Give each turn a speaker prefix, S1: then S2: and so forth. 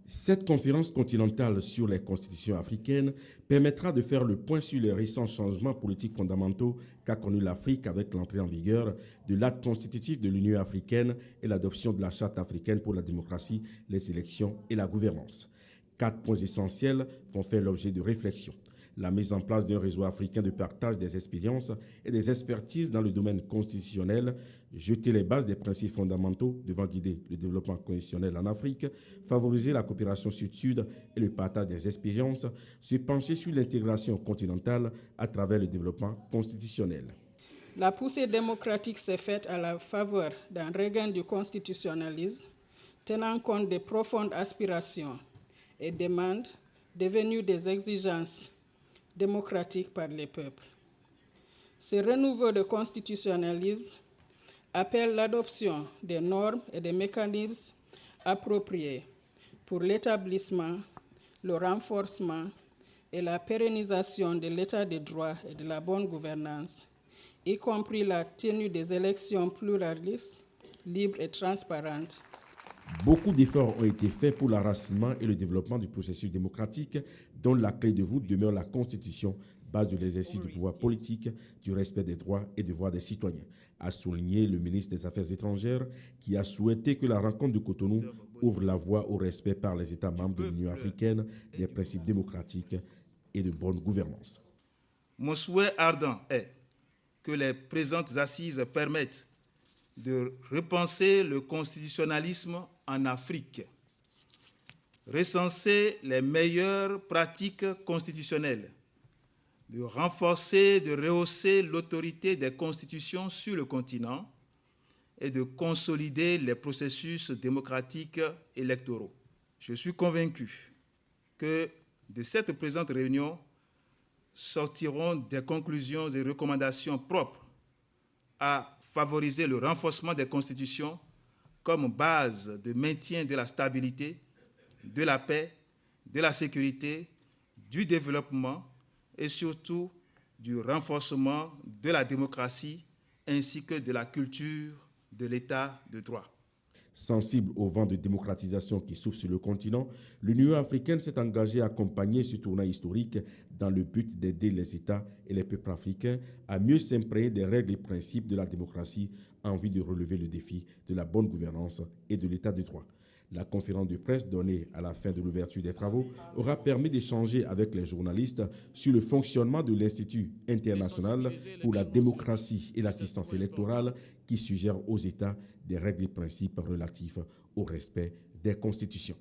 S1: Cette conférence continentale sur les constitutions africaines permettra de faire le point sur les récents changements politiques fondamentaux qu'a connus l'Afrique avec l'entrée en vigueur de l'acte constitutif de l'Union africaine et l'adoption de la Charte africaine pour la démocratie, les élections et la gouvernance. 4 points essentiels vont faire l'objet de réflexion. La mise en place d'un réseau africain de partage des expériences et des expertises dans le domaine constitutionnel, jeter les bases des principes fondamentaux devant guider le développement constitutionnel en Afrique, favoriser la coopération sud-sud et le partage des expériences, se pencher sur l'intégration continentale à travers le développement constitutionnel.
S2: La poussée démocratique s'est faite à la faveur d'un regain du constitutionnalisme, tenant compte des profondes aspirations et demandes devenues des exigences démocratiques par les peuples. Ce renouveau de constitutionnalisme appelle l'adoption des normes et des mécanismes appropriés pour l'établissement, le renforcement et la pérennisation de l'état de droit et de la bonne gouvernance, y compris la tenue des élections pluralistes, libres et transparentes.
S1: Beaucoup d'efforts ont été faits pour l'enracinement et le développement du processus démocratique, dont la clé de voûte demeure la Constitution, base de l'exercice du pouvoir politique, du respect des droits et devoirs des citoyens, a souligné le ministre des Affaires étrangères, qui a souhaité que la rencontre de Cotonou ouvre la voie au respect par les États membres de l'Union africaine des principes démocratiques et de bonne gouvernance.
S3: Mon souhait ardent est que les présentes assises permettent de repenser le constitutionnalisme en Afrique, recenser les meilleures pratiques constitutionnelles, de renforcer, de rehausser l'autorité des constitutions sur le continent et de consolider les processus démocratiques électoraux. Je suis convaincu que de cette présente réunion sortiront des conclusions et recommandations propres à favoriser le renforcement des constitutions comme base de maintien de la stabilité, de la paix, de la sécurité, du développement et surtout du renforcement de la démocratie ainsi que de la culture de l'état de droit.
S1: Sensible au vent de démocratisation qui souffle sur le continent, l'Union africaine s'est engagée à accompagner ce tournant historique dans le but d'aider les États et les peuples africains à mieux s'imprégner des règles et principes de la démocratie en vue de relever le défi de la bonne gouvernance et de l'état de droit. La conférence de presse donnée à la fin de l'ouverture des travaux aura permis d'échanger avec les journalistes sur le fonctionnement de l'Institut international pour la démocratie et l'assistance électorale qui suggère aux États des règles et principes relatifs au respect des constitutions.